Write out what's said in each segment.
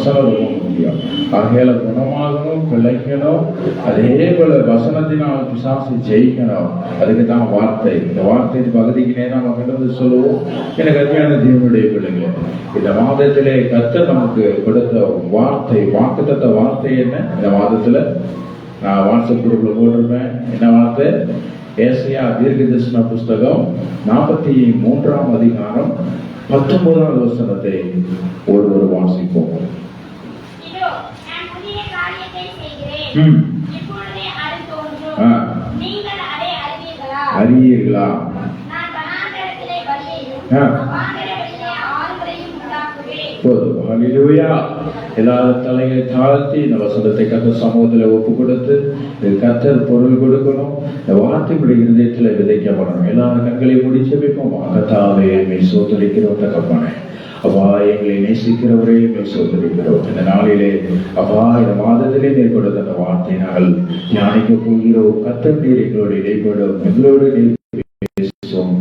வசனம் ரொம்ப முக்கியம். ஆகையால குணமாகணும், பிழைக்கணும், அதே போல வசனத்தினால் பிசாசை ஜெயிக்கணும். அதுக்கு தான் வார்த்தை. இந்த வார்த்தை பகுதிக்கு நேரம் நம்ம கிட்ட சொல்லுவோம். எனக்கு அருமையான தேவனுடைய பிள்ளைங்க, இந்த மாதத்திலே கர்த்தர் நமக்கு கொடுத்த வார்த்தை, வாக்குத்தத்த வார்த்தை என்ன? இந்த மாதத்துல நான் வாட்ஸ்அப் குரூப்ல போட்டிருப்பேன். என்ன வார்த்தை? ஏசாயா தீர்க்கதரிசன புஸ்தகம் 43ஆம் அதிகாரம் 19வது வசனத்தை ஒருவர் வாசிப்போம். அறியீர்களா? எல்லாரும் தலையை தாழ்த்தி இந்த வசனத்தை கர்த்தர் சமூகத்துல ஒப்பு கொடுத்து கர்த்தர் பொருள் கொடுக்கணும். இந்த வார்த்தையுடைய இருதயத்துல விதைக்கப்படணும். எல்லாரும் கண்களை மூடி ஜெபிப்போம். கர்த்தாவே உம்மை ஸ்தோத்திரிக்கிறோம் தகப்பனே. அப்பா, எங்களை நேசிக்கிறவரே உம்மை ஸ்தோத்திரிக்கிறோம். இந்த நாளிலே அப்பா, இந்த மாதத்திலே நீர் கொடுத்த அந்த வார்த்தை நாங்கள் தியானிக்க போகிறோம். கர்த்தர் நீர் எங்களோடு இடைப்படும், எங்களோடு பேசுவோம்.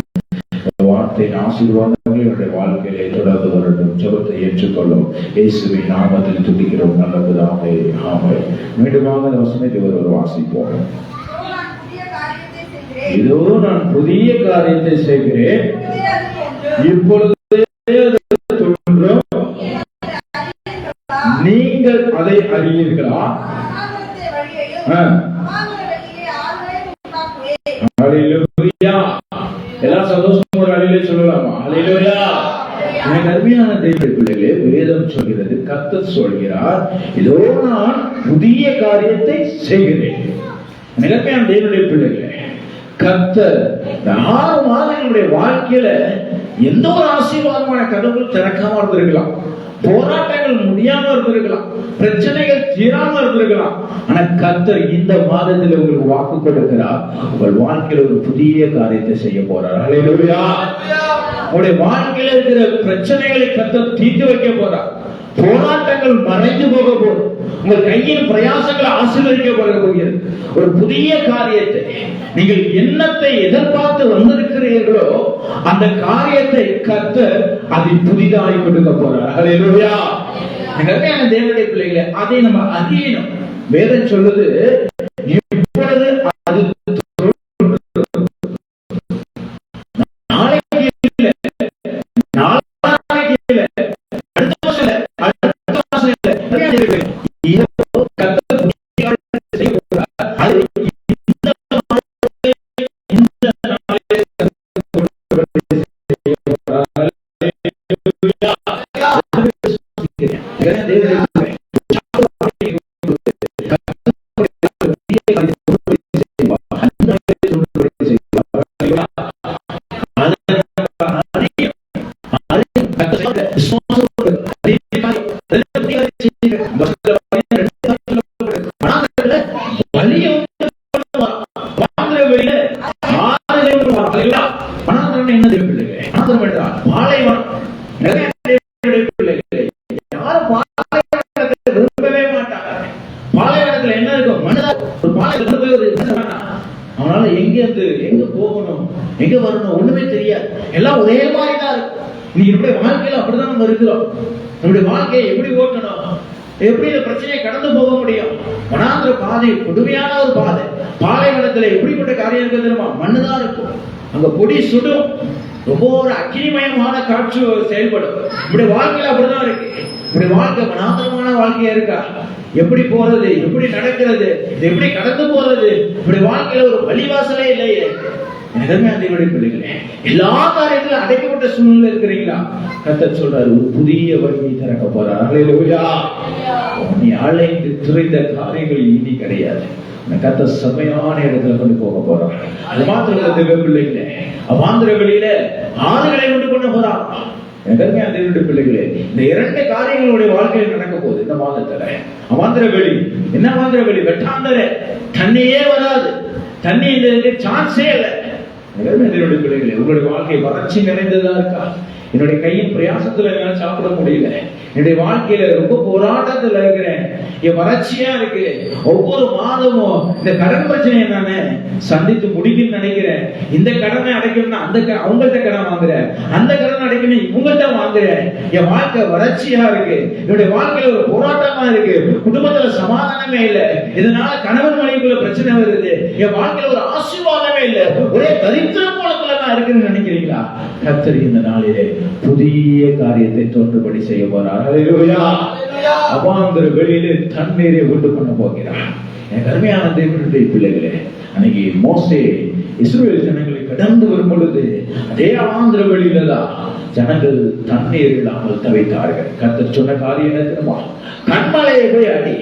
வார்த்தையின் ஆசீர்வாதங்கள் என்னுடைய வாழ்க்கையிலே தொடர்ந்து வரட்டும். ஜெபத்தை ஏற்றுக்கொள்ளும். இயேசுவின் நாமத்தில் துதிக்கிறோம் நல்ல பிதாவே, ஆமென். மீண்டுமாக வசனத்தை ஒருவர் வாசிப்போம். இதோ நான் புதிய காரியத்தை செய்கிறேன், இப்பொழுது நீங்கள் அதை அறியீர்களா? எல்லா சந்தோஷமும் ஒரு அழிலே சொல்லலாமா? அல்லேலூயா. எனக்கு அருமையான தேவனுடைய பிள்ளைகளே, வேதம் சொல்கிறது, கர்த்தர் சொல்கிறார், இதோ நான் புதிய காரியத்தை செய்கிறேன். எனக்கு அருமையான தேவனுடைய பிள்ளைகளே, கர்த்தர் 6 மாதங்களுடைய வாழ்க்கையில எந்த ஒரு ஆசீர்வாதமான கதவுகள் திறக்காம இருந்திருக்கலாம், போராட்டங்கள் முடியாம இருந்திருக்கலாம், பிரச்சனைகள் தீராம இருந்திருக்கலாம். ஆனா கர்த்தர் இந்த மாதத்தில் உங்களுக்கு வாக்கு கொடுக்கிறார், உங்கள் வாழ்க்கையில ஒரு புதிய காரியத்தை செய்ய போறார். அல்லேலூயா. உங்களுடைய வாழ்க்கையில இருக்கிற பிரச்சனைகளை கர்த்தர் தீர்த்து வைக்க போறார். போராட்டங்கள் மறைந்து போக போகுது. உங்கள் கையின் பிரயாசங்களை ஆசீர்வதிக்க போகிறது. ஒரு புதிய காரியத்தை நீங்கள் என்னத்தை எதிர்பார்த்து வந்திருக்கிறீர்களோ அந்த காரியத்தை கர்த்தர் அதை புதிதாய் கொடுக்க போறார். அல்லேலூயா. தேவனுடைய பிள்ளைகளை, அதை நம்ம அறியணும். வேதம் சொல்லுது, இப்பொழுது அது அவனால எங்க போகணும், எங்க வரணும் ஒண்ணுமே தெரியாது. எல்லாம் ஒரே மாதிரி தான் இருக்கு. இன்னைக்கு நம்முடைய வாழ்க்கையில அப்படிதான் நம்ம இருக்கிறோம். நம்முடைய வாழ்க்கையை எப்படி ஓட்டணும், எப்படி இந்த பிரச்சனையை கடந்து போக முடியும்? வனாந்திர பாதை கொடுமையான ஒரு பாதை. பாலைவனத்துல எப்படிப்பட்ட காரியம் இருக்கு தெரியுமா? மண்ணுதான் இருக்கும், அங்க பொடி சுடும், ரொம்ப ஒரு அக்கினிமயமான காட்சி செயல்படும். நம்முடைய வாழ்க்கையில அப்படிதான் இருக்கு. நம்முடைய வாழ்க்கை வனாந்திரமான வாழ்க்கையா இருக்கா? எப்படி போறது, எப்படி நடக்கிறது, எப்படி கடந்து போறது? நம்முடைய வாழ்க்கையில ஒரு வழிவாசலே இல்லையே. பிள்ளைகளே, எல்லா காரியத்திலும் அடைக்கப்பட்ட சூழ்நிலை இருக்கிறீங்களா? கர்த்தர் சொல்றாரு, ஒரு புதிய வழியை திறக்க போறார். அல்லேலூயா. நீ அழைந்து துறைந்த காரியங்கள் இனி கிடையாது. கர்த்தர் செமையான இடத்துல கொண்டு போக போறார். அது மாத்திரம் தேவ பிள்ளைகளே, அவாந்திர வெளியில ஆறுகளை கொண்டு போறார். பிள்ளைகளே, இந்த 2 காரியங்களுடைய வாழ்க்கையில் நடக்க போகுது இந்த மாதத்துல. அவாந்திர வெளி என்ன? அவாந்திர வெளி வெட்டாந்தர, தண்ணியே வராது, தண்ணி சான்ஸே இல்லை. பிள்ளைகளே, உங்களுடைய வாழ்க்கை வறட்சி நிறைந்ததா இருக்கா? என்னுடைய கையின் பிரயாசத்துல என்னால சாப்பிட முடியல, என்னுடைய வாழ்க்கையில ரொம்ப போராட்டத்துல இருக்கிறேன், என் வறட்சியா இருக்கு, ஒவ்வொரு மாதமும் இந்த கடன் பிரச்சனை என்னன்னு சந்தித்து முடிக்கணும்னு நினைக்கிறேன், இந்த கடனை அடைக்கணும்னா அவங்கள்ட்ட கடன் வாங்குறேன், அந்த கடனை அடைக்கணும் இவங்கள்ட்ட வாங்குறேன், என் வாழ்க்கை வறட்சியா இருக்கு, என்னுடைய வாழ்க்கையில ஒரு போராட்டமா இருக்கு, குடும்பத்துல சமாதானமே இல்லை, இதனால கணவன் மனைவிக்குள்ள பிரச்சனை வருது, என் வாழ்க்கையில ஒரு ஆசீர்வாதமே இல்லை, ஒரே தரித்திர கோலத்துல தான் இருக்குன்னு நினைக்கிறீங்களா? கர்த்தர் இந்த நாளிலே புதிய காரியத்தை தோன்றுபடி செய்ய போறார். ஹல்லேலூயா. அவாந்தர வெளியிலே தண்ணீரை உண்டு பண்ண போகிறார். என் கருமையான தேவனுடைய பிள்ளைகளே, அன்னைக்கு மோசே இஸ்ரவேல் ஜனங்களை கடந்து வரும் பொழுது அதே அவாந்தர வெளியில தான் ஜனங்கள் தண்ணீர் இல்லாமல் தவித்தார்கள். கர்த்தர் சொன்ன காரியம் என்ன தெரியுமா? கண்மலையை போய் அடி,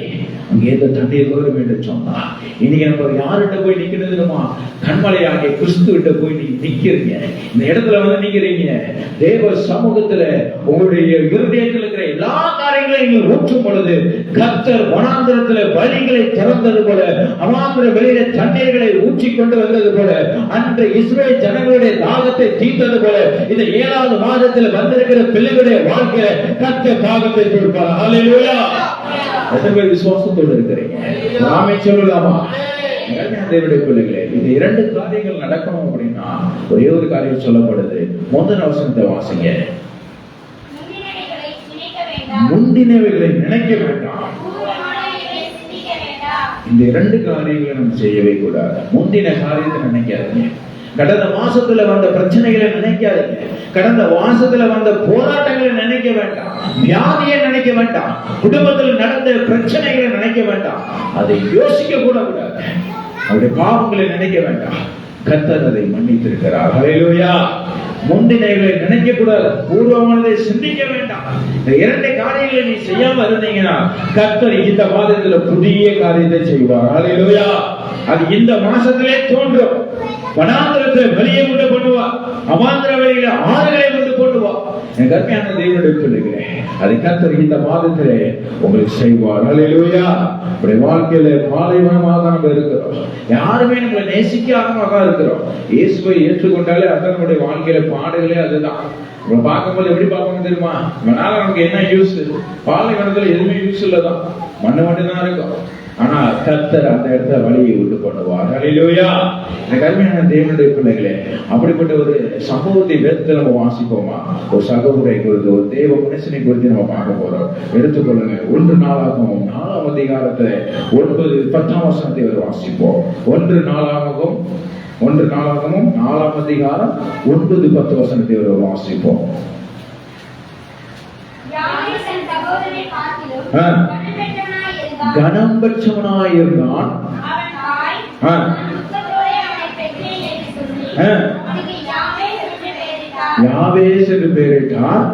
அங்கே எந்த தண்ணீர் வரும் என்று சொன்னா, இன்னைக்கு நம்ம யார்கிட்ட போய் நிக்கணுமா? கண்மலையாகிய கிறிஸ்துவிட்ட போய் நீங்க நிக்கிறீங்க. இந்த இடத்துல வந்து நிக்கிறீங்க, தேவ சமூகத்துல உங்களுடைய இருதயத்தில் இருக்கிற எல்லா காரியங்களையும் நீங்கள் ஊற்றும் பொழுது கர்த்தர் வனாந்திரத்துல வழிகளை திறந்தது போல, அவாந்திர வெளியில தண்ணீர்களை ஊற்றி கொண்டு வந்தது போல, அன்று இஸ்ரவேல் ஜனங்களுடைய தாகத்தை தீர்த்தது போல, இந்த 7வது மாதத்தில் வந்திருக்கிற பிள்ளைகளுடைய வாழ்க்கையில கர்த்தர் தாகத்தை கொடுப்பார். ஹல்லேலூயா. எத்தனை பேர் விசுவாசத்தோடு இருக்கிறீங்க? நாமே சொல்லலாமா? தேவனுடைய பிள்ளைகளே, இந்த 2 காரியங்கள் நடக்கணும் அப்படின்னா ஒரே ஒரு காரியம் சொல்லப்படுது. முதல் வசனத்தை வாசிங்க. முந்தினவைகளை நினைக்க வேண்டாம். இந்த 2 காரியங்களை நம்ம செய்யவே கூடாது. முந்தின காரியத்தை நினைக்காதீங்க. கடந்த மாசத்துல வந்த பிரச்சனைகளை நினைக்காதீங்க. கடந்த மாசத்துல வந்த போராட்டங்களை நினைக்க வேண்டாம். வியாதியை நினைக்க வேண்டாம். குடும்பத்தில் நடந்த பிரச்சனைகளை நினைக்க வேண்டாம். அதை யோசிக்க கூட கூடாது. அவருடைய பாவங்களை நினைக்க வேண்டாம். கர்த்தர் அதை மன்னித்திருக்கிறார். ஹல்லேலூயா. முந்தினவைகளை நினைக்க கூடாது. பூர்வமானதை சிந்திக்க வேண்டாம். இந்த 2 காரியங்களை நீ செய்யாம இருந்தீங்கன்னா கர்த்தர் இந்த மாதத்துல புதிய காரியத்தை செய்வார். ஹல்லேலூயா. அது இந்த மாசத்திலே தோன்றும். வனாந்திரத்தை வெளியே கொண்டு பண்ணுவா, அவாந்திர வெளியில ஆறுகளை கொண்டு போடுவா. என் கருமையான தேவனுடைய பிள்ளைகளே, அதை கர்த்தர் இந்த மாதத்திலே உங்களுக்கு செய்வார். ஹல்லேலூயா. நம்முடைய வாழ்க்கையில பாலைவனமாக நம்ம இருக்கிறோம். யாருமே நம்மளை நேசிக்காம இருக்கிறோம். இயேசுவை ஏற்றுக்கொண்டாலே அது நம்முடைய வாழ்க்கையில பாடுகளே அதுதான். நம்ம பார்க்கும்போது எப்படி பார்ப்பாங்க தெரியுமா? இதனால நமக்கு என்ன யூஸ்? பாலைவனத்துல எதுவுமே யூஸ் இல்லதான், மண்ணு மட்டும்தான் இருக்கும். ஆனா கர்த்தர் அந்த இடத்துல வழியை உண்டு பண்ணுவார். ஹல்லேலூயா. இந்த கருமையான தேவனுடைய பிள்ளைகளே, அப்படிப்பட்ட ஒரு சம்பவத்தை வேதத்தில் நம்ம வாசிப்போமா? ஒரு சகோதரை குறித்து, ஒரு தேவ மனுஷனை குறித்து நம்ம பார்க்க போறோம். எடுத்துக்கொள்ளுங்க. 1 நாளாகமம் 4ஆம் அதிகாரத்துல 9-10 வசனத்தை வாசிப்போம். 1 நாளாகமம் 4ஆம் அதிகாரம் 9-10 வசனத்தை வாசிப்போம். கனம் பெற்றவனாயிருந்தான். யாவேஸ் என்று பெயரிட்டார்.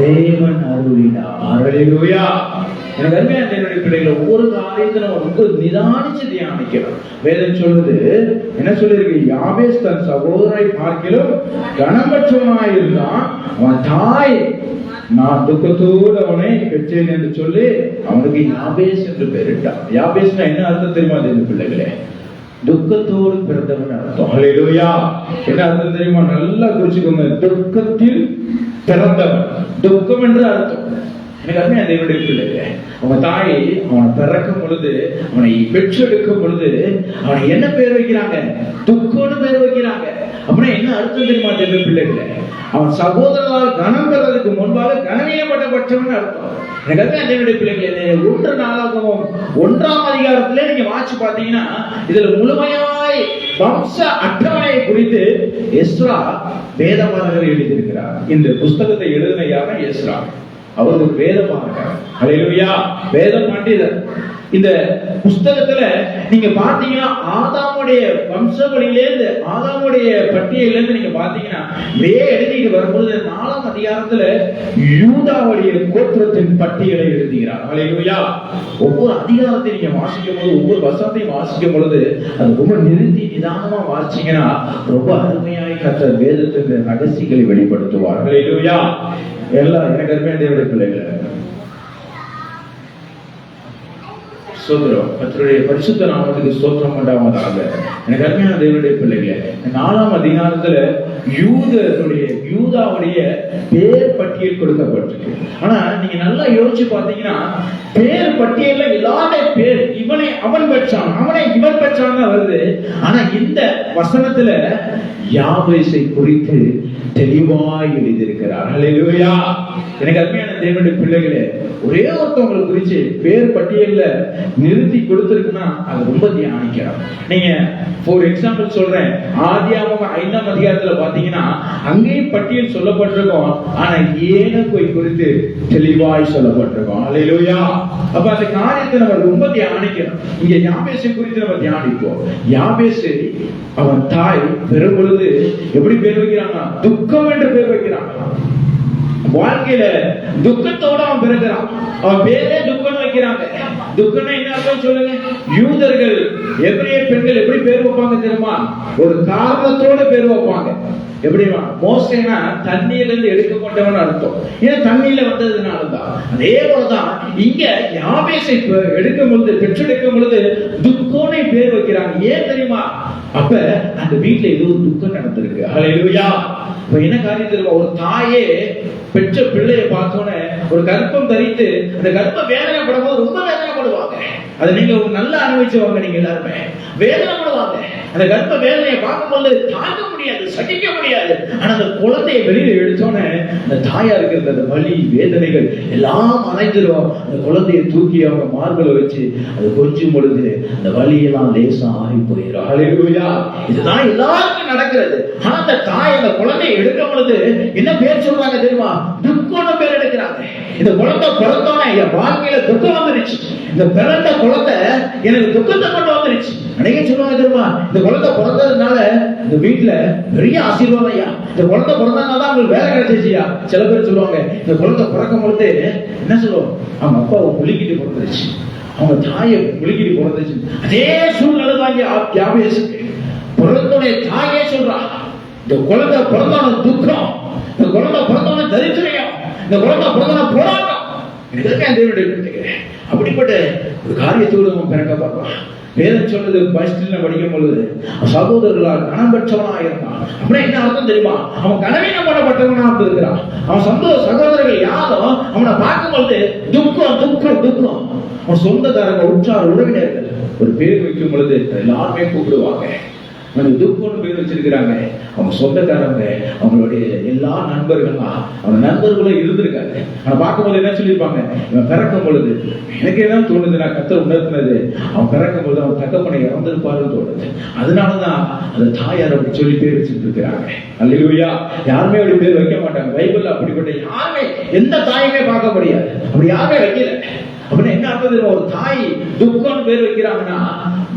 தேவன் அருளினார். ஹல்லேலூயா. எனக்கு அருமையான தேவனுடைய பிள்ளைகளை, ஒவ்வொரு காரியத்தை நம்ம ரொம்ப நிதானிச்சு தியானிக்கிறோம். வேதம் சொல்லுது, என்ன சொல்லிருக்கு? யாபேஸ் தன் சகோதரை பார்க்கிலும் கனமற்றவனாயிருந்தான். அவன் தாய் நான் துக்கத்தோடு அவனை பெற்றேன் என்று சொல்லி அவனுக்கு யாபேஸ் என்று பெயரிட்டான். யாபேஸ்னா என்ன அர்த்தம் தெரியுமா தேவனுடைய பிள்ளைகளே? துக்கத்தோடு பிறந்தவன் அர்த்தம். ஹல்லேலூயா. என்ன அர்த்தம் தெரியுமா? நல்லா குறிச்சுக்கோங்க. துக்கத்தில் பிறந்தவன், துக்கம் என்று அர்த்தம். எனக்கு அருமையா தேவனுடைய பிள்ளைகளே, அவங்க தாய் அவனை பிறக்கும் பொழுது, அவனை பெற்றெடுக்கும் பொழுது அவனை என்ன பேர் வைக்கிறாங்க? துக்கம்னு பேர் வைக்கிறாங்க. அப்படின்னா என்ன அர்த்தம் தெரியுமா தேவனுடைய பிள்ளைகளே? அவன் சகோதரனால் கனம் பெறதுக்கு முன்பாக கனவீனப்பட்டவன் அர்த்தம். எனக்கு அருமையா தேவனுடைய பிள்ளைகளே, 1 நாளாகமம் 1ஆம் அதிகாரத்திலே நீங்க வாசி பார்த்தீங்கன்னா இதுல முழுமையாய் வம்ச அட்டவணையை குறித்து எஸ்ரா வேதபாரகர் எழுதியிருக்கிறார். இந்த புஸ்தகத்தை எழுதின யாரா? எஸ்ரா. அவர் ஒரு வேதபாரகர். ஹல்லேலூயா. வேத பண்டிதர். இந்த புஸ்தகத்துல நீங்க பாத்தீங்கன்னா ஆதாமுடைய வம்சவழியிலேருந்து, ஆதாமுடைய பட்டியலிருந்து நீங்க பாத்தீங்கன்னா எழுதிட்டு வரும்போது 4ஆம் அதிகாரத்துல யூதாவுடைய கோத்திரத்தின் பட்டியலை எழுதுகிறார். ஹல்லேலூயா. ஒவ்வொரு அதிகாரத்தை நீங்க வாசிக்கும் போது, ஒவ்வொரு வசனத்தையும் வாசிக்கும் பொழுது அது ரொம்ப நிறுத்தி நிதானமா வாசிச்சீங்கன்னா ரொம்ப அருமையாய் கர்த்தர் வேதத்தின் ரகசியங்களை வெளிப்படுத்துவார். ஹல்லேலூயா. எல்லாம் எனக்கு அருமையான தேவனுடைய பிள்ளைகளை, ஸ்தோத்திரம். கர்த்தருடைய பரிசுத்த நாமத்துக்கு ஸ்தோத்திரம் உண்டாவதாக. எனக்கு அருமையான தேவனுடைய பிள்ளைகளே, 4ஆம் அதிகாரத்துல யூதாவுடைய பேர் பட்டியல் கொடுக்கப்பட்டிருக்கு. ஆனா நீங்க நல்லா யோசிச்சு பாத்தீங்கன்னா பேர் பட்டியல்ல எல்லாருடைய பேர் இவனை அவன் பெற்றான், அவனை இவன் பெற்றான் தான் வருது. ஆனா இந்த வசனத்துல யாபேசை குறித்து தெளிவாய் எழுதியிருக்கிறார். ஹல்லேலூயா. எனக்கு அருமையான தேவனுடைய பிள்ளைகளே, ஒரே ஒருத்தவங்களை குறிச்சு பேர் பட்டியல்ல நிறுத்தி கொடுத்திருக்குன்னா அது ரொம்ப தியானிக்கிறோம். நீங்க ஃபார் எக்ஸாம்பிள் சொல்றேன், ஆதியாகமம் 5ஆம் அதிகாரத்துல பாத்தீங்கன்னா அங்கேயும் பட்டியல் சொல்லப்பட்டிருக்கும். ஆனா ஏனோக்கை குறித்து தெளிவாய் சொல்லப்பட்டிருக்கும். ஹல்லேலூயா. அப்ப அந்த காரியத்தை நம்ம ரொம்ப தியானிக்கிறோம். இங்க யாபேசை குறித்து நம்ம தியானிப்போம். யாபேசு அவன் தாய் பெறும் பொழுது எப்படி பேர் வைக்கிறாங்க? துக்கம் என்று பேர் வைக்கிறாங்க. வாழ்க்கையில துக்கத்தோட அவன் பிறகுறான். அவன் பேரே துக்கம் வைக்கிறாங்க. துக்கம்னா என்ன அர்த்தம் சொல்லுங்க? யூதர்கள் எபிரேய பெண்கள் எப்படி பேர் வைப்பாங்க தெரியுமா? ஒரு காரணத்தோட பேர் வைப்பாங்க. எப்படிமா? மோசேனா தண்ணீர்ல இருந்து எடுக்கப்பட்டவன் அர்த்தம். ஏன் தண்ணீர்ல வந்ததுனாலதான். அதே போலதான் இங்க யாபேசை எடுக்கும் பொழுது, பெற்றெடுக்கும் பொழுது துக்கோனை பேர் வைக்கிறாங்க. ஏன் தெரியுமா? அப்ப அந்த வீட்டுல ஏதோ ஒரு துக்கம் நடந்திருக்கு. ஹல்லேலூயா. இப்ப என்ன காரியம் தெரியுமா? ஒரு தாயே பெற்ற பிள்ளையை பார்த்தோன்னே ஒரு கர்ப்பம் தரித்து அந்த கர்ப்ப வேதனைப்படும் போது ரொம்ப வேதனைப்படுவாங்க. அதை நீங்க ஒரு நல்ல அனுபவிச்சவங்க. நீங்க எல்லாருமே வேதனைப்படுவாங்க. அந்த கர்ப்ப வேதனையை பார்க்கும்போது தாங்க முடியாது, சகிக்க முடியாது. ஆனா அந்த குழந்தையை வெளியில எடுத்தோன்னே அந்த தாயா இருக்கிறது அந்த வலி வேதனைகள் எல்லாம் மறைஞ்சிடும். அந்த குழந்தையை தூக்கி அவங்க மார்புல வச்சு அது கொஞ்சம் பொழுது அந்த வலியெல்லாம் லேசா ஆகி போயிடும். ஹல்லேலூயா. இதுதான் எல்லாருக்கும் நடக்கிறது. ஆனா அந்த தாய் அந்த குழந்தையை எடுக்கும் பொழுது என்ன பேர் சொல்றாங்க தெரியுமா? துக்கம்னு பேர் எடுக்கிறாங்க. இந்த குழந்தை பிறந்தோன்னே என் வாழ்க்கையில துக்கம் வந்துருச்சு. இந்த பிறந்த குழந்தை எனக்கு துக்கத்தை கொண்டு வந்துருச்சு. அன்னைக்கே சொல்லுவாங்க தெரியுமா? இந்த குழந்தை பிறந்ததுனால இந்த வீட்டுல பெரிய ஆசீர்வாதம் ஐயா. இந்த குழந்தை பிறந்ததுனால தான் உங்களுக்கு வேலை கிடைச்சிச்சியா. சில பேர் சொல்லுவாங்க இந்த குழந்தை பிறக்கும் பொழுது என்ன சொல்லுவோம்? அவங்க அப்பாவை முழுகிட்டு பிறந்துருச்சு, அவங்க தாயை முழுகிட்டு பிறந்துச்சு. அதே சூழ்நிலை தான் யாபேசுக்கு. பிறந்தோடைய தாயே சொல்றா, இந்த குழந்தை பிறந்தோட துக்கம், இந்த குழந்தை பிறந்தோட தரித்திரம், இந்த குழந்தை பிறந்தோட போராட்டம். அப்படிப்பட்ட ஒரு காரியத்தோடு அவன் பிறக்க பார்ப்பான். வேதம் சொல்றது பைபிள்ல படிக்கும் பொழுது சகோதரர்களால் கணம் பெற்றவனாக இருந்தான். அப்படின்னா என்ன அர்த்தம் தெரியுமா? அவன் கனவீனம் பண்ணப்பட்டவனா இருக்கிறான். அவன் சகோதரர்கள் யாரும் அவனை பார்க்கும் பொழுது துக்கம் துக்கம் துக்கம். அவன் சொந்தக்காரங்க உற்றார் உறவினர்கள் ஒரு பேர் வைக்கும் பொழுது எல்லாருமே கூப்பிடுவாங்க. அவனுக்கு துக்கம்னு பேர் வச்சிருக்கிறாங்க. அவங்க சொந்தக்காரங்க, அவங்களுடைய எல்லா நண்பர்களா அவங்க நண்பர்களும் இருந்திருக்காங்க. ஆனா பார்க்கும்போது என்ன சொல்லியிருப்பாங்க? இவன் பிறக்கும் பொழுது எனக்கு என்ன தோணுது, நான் கர்த்தர் உணர்த்தினது, அவன் பிறக்கும் பொழுது அவன் தகப்பனை இறந்திருப்பாருன்னு தோணுது. அதனாலதான் அந்த தாயார் அப்படி சொல்லி பேர் வச்சுட்டு இருக்கிறாங்க. அல்லேலூயா. யாருமே அப்படி பேர் வைக்க மாட்டாங்க. பைபிள்ல அப்படிப்பட்ட யாருமே எந்த தாயுமே பார்க்க முடியாது. அப்படி யாருமே வைக்கல. அப்படின்னா என்ன அர்த்தம்? ஒரு தாய் துக்கம் பேர் வைக்கிறாங்கன்னா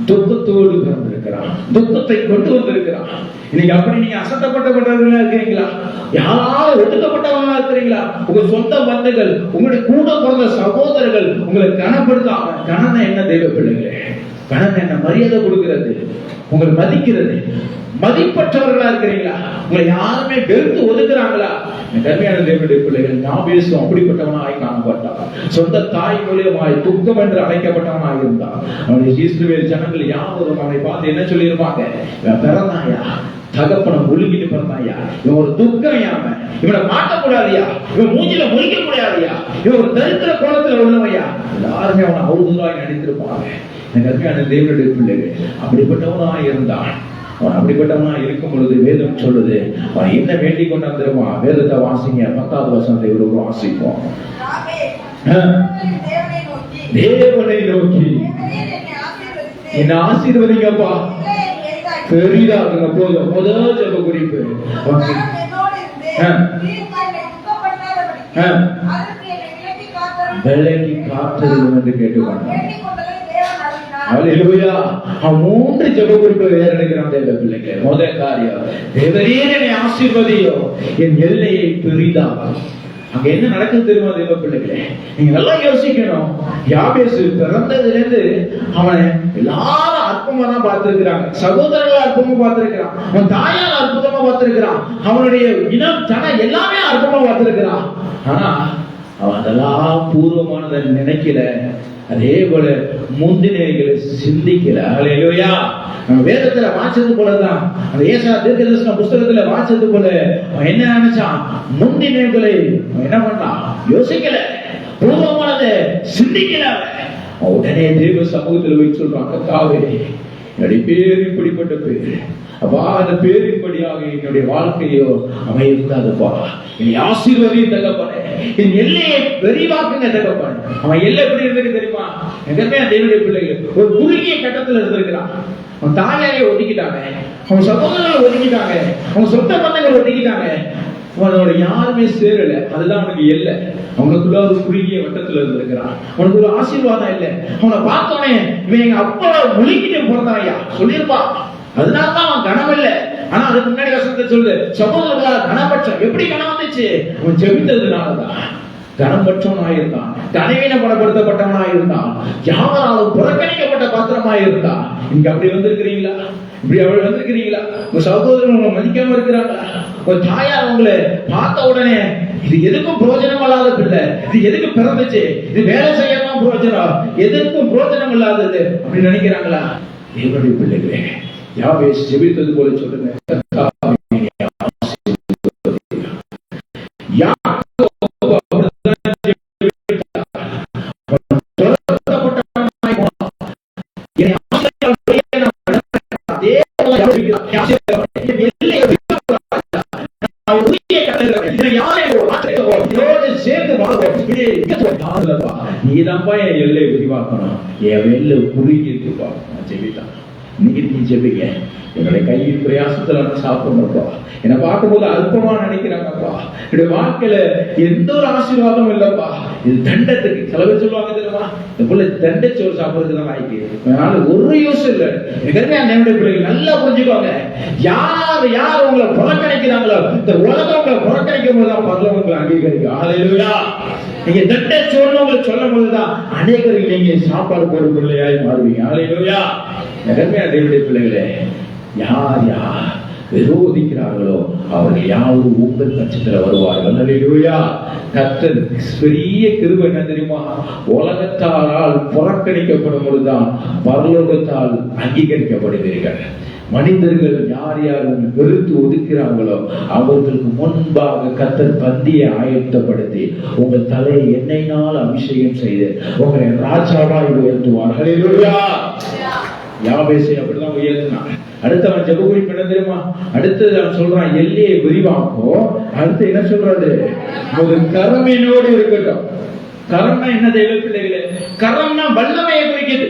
துக்கத்தோடு பிறந்திருக்கிறான், துக்கத்தை கொண்டு வந்திருக்கிறான். இன்னைக்கு அப்படி நீங்க அசட்டப்பட்டவர்களா இருக்கிறீங்களா? யாராவது ஒடுக்கப்பட்டவங்களா இருக்கிறீங்களா? உங்க சொந்த பந்துகள், உங்களுடைய கூட பிறந்த சகோதரர்கள் உங்களை கனப்படுத்தாம, கணனை என்ன தெய்வ பிள்ளைகளே, கணன் என்ன மரியாதை கொடுக்கிறது, உங்களை மதிக்கிறது, மதிப்பற்றவர்களா இருக்கிறீங்களா? உங்களை யாருமே வெறுத்து ஒதுக்குறாங்களா? கருமையான தேவனுடைய பிள்ளைகள், யாபேசு அப்படிப்பட்டவனாய் காணப்பட்டான். சொந்த தாய் மூலியமாய் துக்கம் என்று அழைக்கப்பட்டவனாய் இருந்தான். அவனுடைய இஸ்ரவேல் ஜனங்கள் யாவரும் அவனை பார்த்து என்ன சொல்லியிருப்பாங்க? இவன் பிறந்தாயா, தகப்பனை முழுகிட்டு பிறந்தாயா, இவன் ஒரு துக்கம் யாம, இவனை மாட்டக்கூடாதியா, இவன் மூஞ்சில முழிக்க முடியாதியா, இவன் ஒரு தரித்திர கோலத்துல உள்ளவையா, எல்லாருமே அவனை அவதூறாய் நடித்திருப்பாங்க. கருமையான தேவனுடைய பிள்ளைகள், அப்படிப்பட்டவனாய் இருந்தான். அவன் அப்படிப்பட்டவனா இருக்கும் பொழுது வேதம் சொல்லுது, அவன் என்ன வேண்டிக் கொண்டாந்துருமா? வேதத்தை வாசிங்க, 10வது வசனத்தை ஒரு வாசிப்போம். தேவனை நோக்கி என்ன ஆசீர்வதிங்கப்பா, பெரிதாக்குங்க. போதும். முதல் ஜெப குறிப்பு விலக்கி காத்தருளும் என்று கேட்டுக்கொண்டான். அல்லேலூயா. அவன் 3 ஜெப குறிப்பு வேற எடுக்கிறான் தேவ பிள்ளைகளே. முதல் காரியம், தேவரே என்னை ஆசீர்வதியோ, என் எல்லையை பெரிதாக்கும். அங்க என்ன நடக்குது தெரியுமா தேவ பிள்ளைகளே? நீங்க நல்லா யோசிக்கணும். யாபேசு பிறந்ததுல இருந்து அவனை எல்லாரும் அற்புதமா தான் பார்த்திருக்கிறாங்க. சகோதரர்கள் அற்புதமா பார்த்திருக்கிறான், அவன் தாயார் அற்புதமா பார்த்திருக்கிறான், அவனுடைய இனம் ஜனம் எல்லாமே அற்புதமா பார்த்திருக்கிறான். ஆனா அவன் அதெல்லாம் பூர்வமானதை நினைக்கல. அதே போல முந்தினவைகளை சிந்திக்கல. அல்லேலூயா. நம்ம வேதத்துல வாச்சது போலதான், அந்த ஏசாயா தீர்க்கதரிசன புஸ்தகத்துல வாச்சது போல அவன் என்ன நினைச்சான்? முந்தினவைகளை அவன் என்ன பண்ணான்? யோசிக்கல, பூர்வமானதை சிந்திக்கல. அவன் உடனே தேவ சமூகத்தில் போய் சொல்றான், கர்த்தாவே என்னுடைய பேர் இப்படிப்பட்ட பேர் அப்பா, அந்த பேரின்படியாக என்னுடைய வாழ்க்கையோ அமையிருக்காதுப்பா, என்னை ஆசீர்வதியும் தகப்பனே, என் எல்லையை விரிவாக்குங்க தகப்பனே. அவன் எல்லை எப்படி இருக்கு தெரியுமா? எங்கேயுமே தேவனுடைய பிள்ளைகள் ஒரு குறுகிய கட்டத்துல இருந்திருக்கிறான். அவன் தாயாரை ஒதுக்கிட்டாங்க, அவன் சகோதரர்களை ஒதுக்கிட்டாங்க, அவன் சொந்த பந்தங்களை ஒதுக்கிட்டாங்க. அவனோட யாருமே சேரல. அதுதான் அவனுக்கு எல்லை. அவனுக்குள்ள ஒரு குறுகிய வட்டத்துல இருந்திருக்கிறான். அவனுக்கு ஒரு ஆசீர்வாதம் இல்லை. அவனை பார்த்தோன்னே இவன் எங்க அப்பா முழுக்கிட்டு பிறந்தாயா சொல்லியிருப்பா. அதனாலதான் அவன் கனம் இல்லை. ஆனா அதுக்கு முன்னாடி வசனத்தை சொல்லு, சகோதரர்களா கனபட்சம் எப்படி கனம் வந்துச்சு? அவன் ஜெபித்ததுனாலதான். கனம்பற்றவனாயிருந்தான், கனவீனப்படுத்தப்பட்டவனாயிருந்தான், யாவராலும் புறக்கணிக்கப்பட்ட பாத்திரமாயிருந்தான். இங்க அப்படி வந்திருக்கிறீங்களா? இப்படி அவள் வந்திருக்கிறீங்களா? உங்க சகோதரன் உங்களை மதிக்காம இருக்கிறாங்களா? ஒரு தாயார் உங்களை பார்த்த உடனே இது எதுக்கும் பிரயோஜனம் இல்லாத பிள்ளை, இது எதுக்கு பிறந்துச்சு, இது வேலை செய்யலாம் பிரயோஜனம், எதற்கும் பிரயோஜனம் இல்லாதது அப்படி நினைக்கிறாங்களா? தேவனுடைய பிள்ளைகளே, யாவேஸ் ஜெபித்தது போல சொல்லுங்க, நீதான்பா என் எல்லை விரிவாக்கணும், என் எல்லை குறுகி இருக்குப்பா. ஜெபித்தான். இன்னைக்கு நீ ஜெபிங்க. என்னுடைய கையின் பிரயாசத்துல நான் சாப்பிடணும்ப்பா. என்னை பார்க்கும்போது அல்பமா நினைக்கிறாங்கப்பா. என்னுடைய வாழ்க்கையில எந்த ஒரு ஆசீர்வாதமும் இல்லப்பா. இது தண்டத்துக்கு. சில பேர் சொல்லுவாங்க தெரியுமா, இந்த பிள்ளை தண்டச்சோறு சாப்பிடுறதுக்கு தான் ஆயிக்கு. அதனால ஒரு யூஸ் இல்லை. என்னுடைய பிள்ளைகள் நல்லா புரிஞ்சுக்கோங்க. யார் யார் உங்களை புறக்கணிக்கிறாங்களோ, இந்த உலகம் உங்களை புறக்கணிக்கும் போதுதான் பரலோகம் உங்களை அங்கீகரிக்கும். அல்லேலூயா. நீங்க தண்டச்சோறுன்னு உங்களுக்கு சொல்லும் போதுதான் அநேகருக்கு நீங்க சாப்பாடு போடும் பிள்ளையாய் மாறுவீங்க. அல்லேலூயா. தேவனுடைய பிள்ளைகளே, யார் யார் விரோதிக்கிறார்களோ அவர்கள் யாரும் உங்கள் பட்சத்தில் வருவார்கள். அல்லேலூயா. கர்த்தர் பெரிய கிருபை என்ன தெரியுமா? உலகத்தாரால் புறக்கணிக்கப்படும் பொழுதுதான் பரலோகத்தால் அங்கீகரிக்கப்படுவீர்கள். மனிதர்கள் யார் யார் வெறுத்து ஒதுக்கிறாங்களோ அவர்களுக்கு முன்பாக கர்த்தர் பந்தியை ஆயத்தப்படுத்தி உங்கள் தலையை எண்ணெயினால் அபிஷேகம் செய்து உங்களை ராஜாவாய் உயர்த்துவார். அல்லேலூயா. யாபேசை அப்படிதான் உயர்த்தினான். அடுத்தவன் ஜெப குறிப்பு என்ன தெரியுமா? அடுத்தது அவன் சொல்றான், எல்லையை விரிவாக்கோ. அடுத்து என்ன சொல்றது? ஒரு கரம் என்னோடு இருக்கட்டும். கரம்னா என்ன தேவ பிள்ளைகளே? கரம்னா வல்லமையை குறிக்குது.